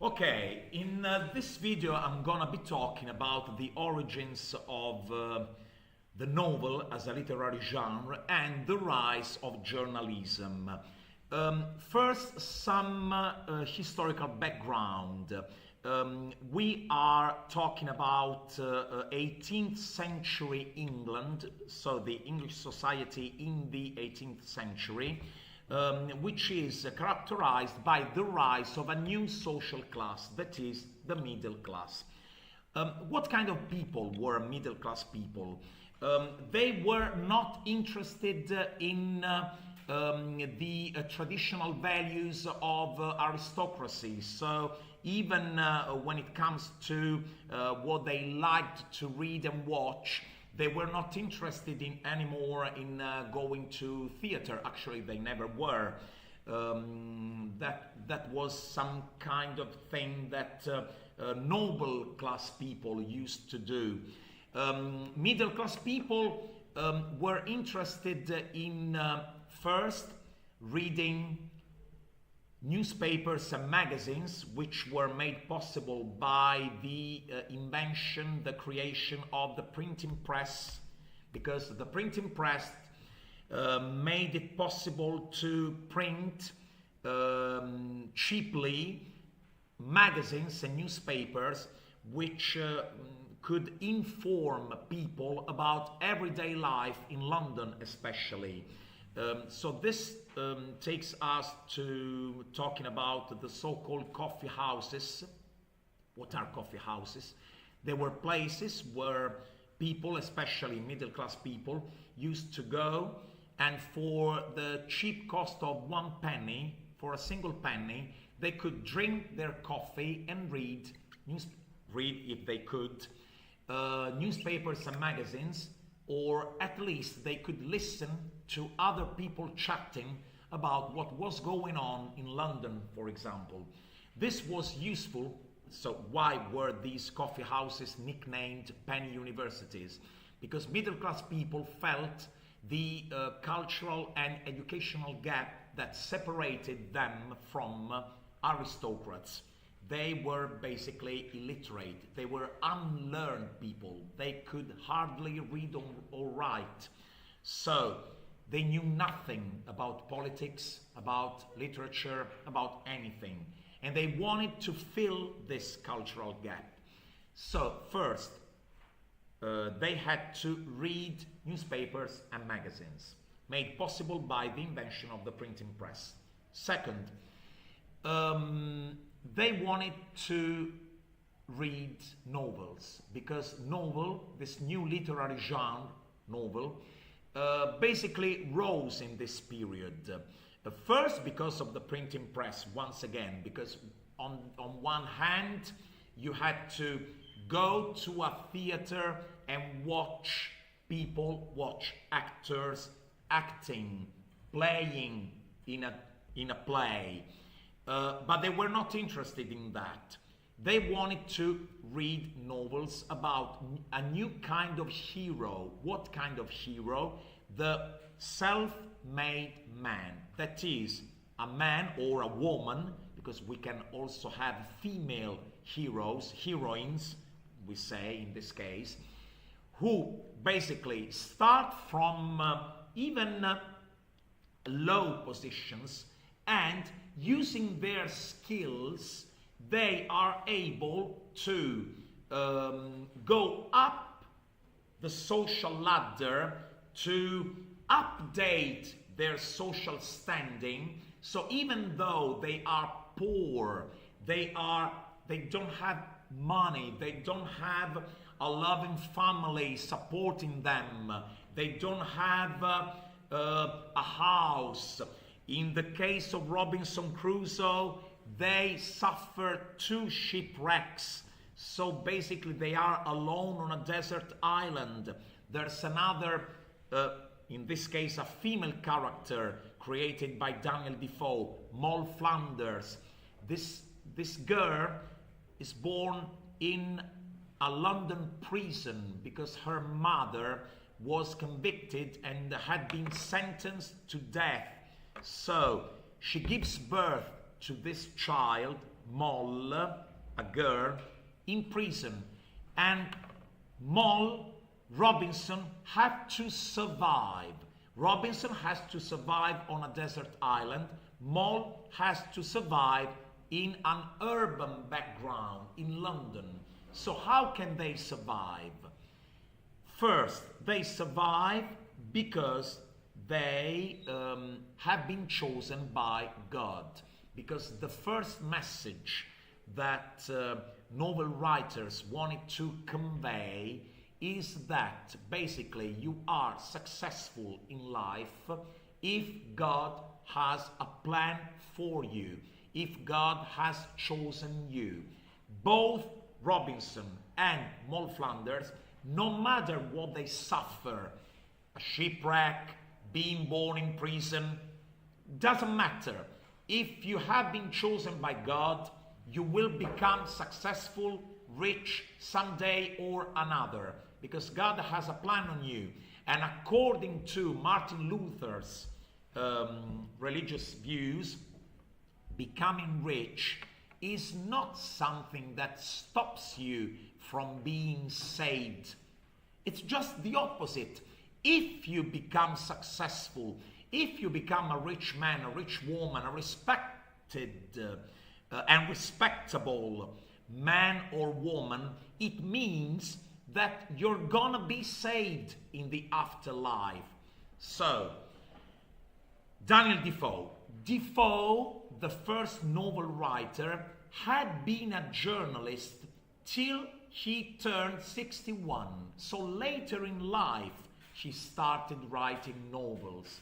Okay, in this video I'm gonna be talking about the origins of the novel as a literary genre and the rise of journalism. First, some historical background. We are talking about 18th century England, so the English society in the 18th century, which is characterized by the rise of a new social class, that is the middle class. What kind of people were middle class people? They were not interested in the traditional values of aristocracy. So even when it comes to what they liked to read and watch, they were not interested in anymore in going to theater. Actually, they never were. That was some kind of thing that noble class people used to do. Middle class people were interested in first reading newspapers and magazines, which were made possible by the invention, the creation of the printing press, because the printing press made it possible to print cheaply magazines and newspapers which could inform people about everyday life in London especially. So this takes us to talking about the so-called coffee houses. What are coffee houses? They were places where people, especially middle-class people, used to go, and for the cheap cost of 1 penny, for a single penny, they could drink their coffee and read if they could, newspapers and magazines, or at least they could listen to other people chatting about what was going on in London, for example. This was useful. So why were these coffee houses nicknamed penny universities? Because middle-class people felt the cultural and educational gap that separated them from aristocrats. They were basically illiterate. They were unlearned people. They could hardly read or write. So they knew nothing about politics, about literature, about anything. And they wanted to fill this cultural gap. So first, they had to read newspapers and magazines, made possible by the invention of the printing press. Second, they wanted to read novels, because novel, this new literary genre, novel, basically rose in this period. First, because of the printing press, once again, because on one hand, you had to go to a theater and watch actors acting, playing in a play. But they were not interested in that. They wanted to read novels about a new kind of hero. What kind of hero? The self-made man. That is, a man or a woman, because we can also have female heroes, heroines, we say in this case, who basically start from even low positions, and using their skills, they are able to go up the social ladder, to update their social standing. So even though they are poor, they don't have money, they don't have a loving family supporting them, they don't have a house. In the case of Robinson Crusoe, they suffer 2 shipwrecks. So basically they are alone on a desert island. There's another, in this case, a female character created by Daniel Defoe, Moll Flanders. This girl is born in a London prison because her mother was convicted and had been sentenced to death. So she gives birth to this child Moll, a girl, in prison. And Robinson had to survive. Robinson has to survive on a desert island. Moll has to survive in an urban background in London. So how can they survive? First, they survive because they have been chosen by God. Because the first message that novel writers wanted to convey is that basically you are successful in life if God has a plan for you, if God has chosen you. Both Robinson and Moll Flanders, no matter what they suffer, a shipwreck, being born in prison, doesn't matter. If you have been chosen by God, you will become successful, rich someday or another, because God has a plan on you. And according to Martin Luther's religious views, becoming rich is not something that stops you from being saved. It's just the opposite. If you become successful, if you become a rich man, a rich woman, a respected and respectable man or woman, it means that you're gonna be saved in the afterlife. So, Daniel Defoe. Defoe, the first novel writer, had been a journalist till he turned 61. So later in life, he started writing novels.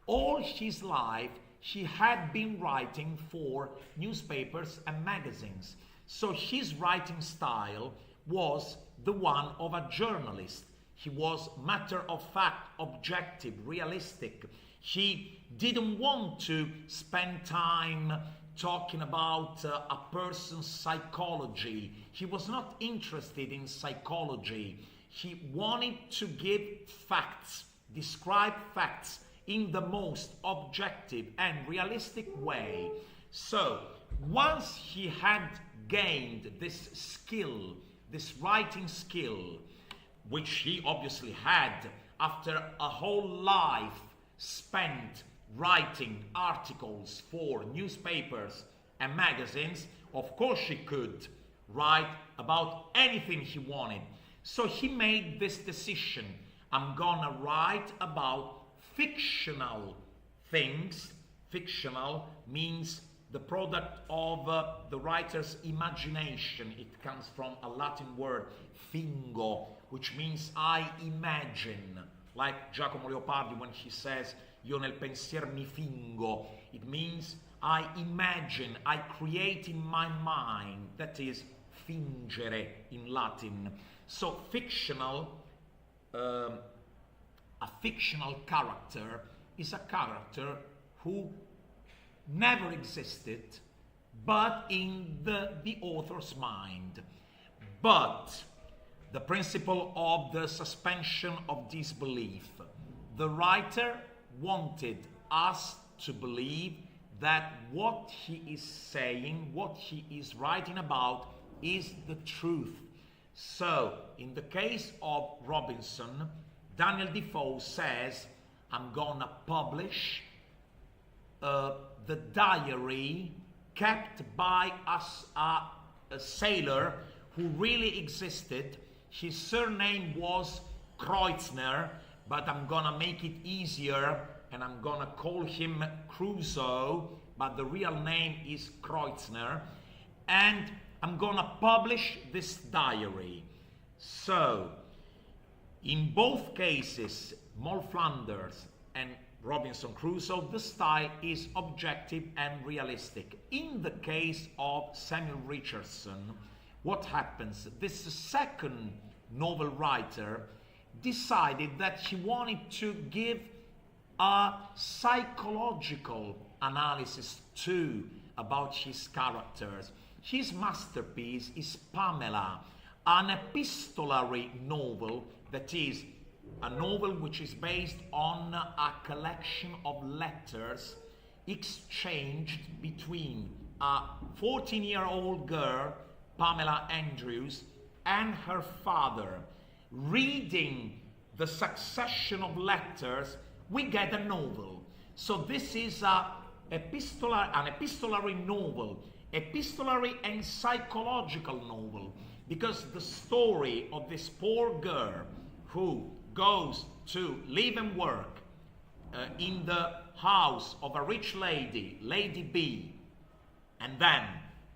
All his life, he had been writing for newspapers and magazines. So his writing style was the one of a journalist. He was matter of fact, objective, realistic. He didn't want to spend time talking about a person's psychology. He was not interested in psychology. He wanted to give facts, describe facts in the most objective and realistic way. So, once he had gained this skill, this writing skill, which he obviously had after a whole life spent writing articles for newspapers and magazines, of course he could write about anything he wanted. So he made this decision. I'm gonna write about fictional things. Fictional means the product of the writer's imagination. It comes from a Latin word, fingo, which means I imagine. Like Giacomo Leopardi when he says, io nel pensier mi fingo. It means I imagine, I create in my mind. That is fingere in Latin. So fictional, a fictional character is a character who never existed, but in the author's mind. But the principle of the suspension of disbelief. The writer wanted us to believe that what he is saying, what he is writing about, is the truth. So, in the case of Robinson, Daniel Defoe says, I'm gonna publish the diary kept by a sailor who really existed. His surname was Kreutzner, but I'm gonna make it easier and I'm gonna call him Crusoe, but the real name is Kreutzner. And I'm gonna publish this diary. So, in both cases, Moll Flanders and Robinson Crusoe, the style is objective and realistic. In the case of Samuel Richardson, what happens? This second novel writer decided that he wanted to give a psychological analysis too about his characters. His masterpiece is Pamela, an epistolary novel, that is, a novel which is based on a collection of letters exchanged between a 14-year-old girl, Pamela Andrews, and her father reading the succession of letters, we get a novel. So this is an epistolary novel, epistolary and psychological novel, because the story of this poor girl who goes to live and work in the house of a rich lady, Lady B, and then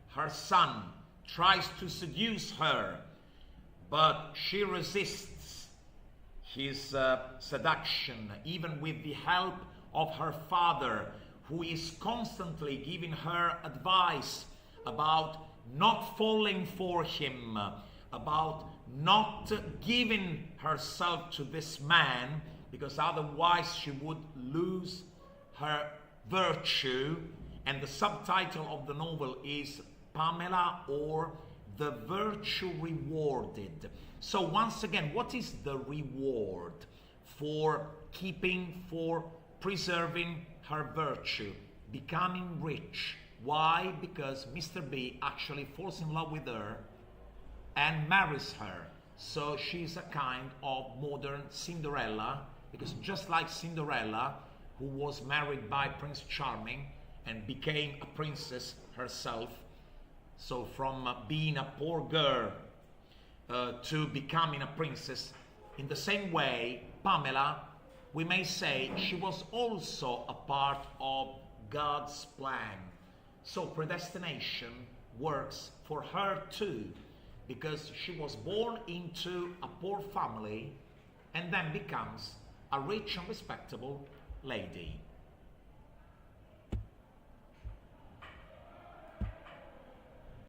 her son tries to seduce her, but she resists his seduction, even with the help of her father, who is constantly giving her advice about not falling for him, about not giving herself to this man, because otherwise she would lose her virtue. And the subtitle of the novel is Pamela, or The Virtue Rewarded. So once again, what is the reward for keeping, for preserving her virtue? Becoming rich. Why? Because Mr. B actually falls in love with her and marries her. So she's a kind of modern Cinderella, because just like Cinderella, who was married by Prince Charming and became a princess herself, so from being a poor girl to becoming a princess, in the same way, Pamela, we may say, she was also a part of God's plan. So predestination works for her too, because she was born into a poor family and then becomes a rich and respectable lady.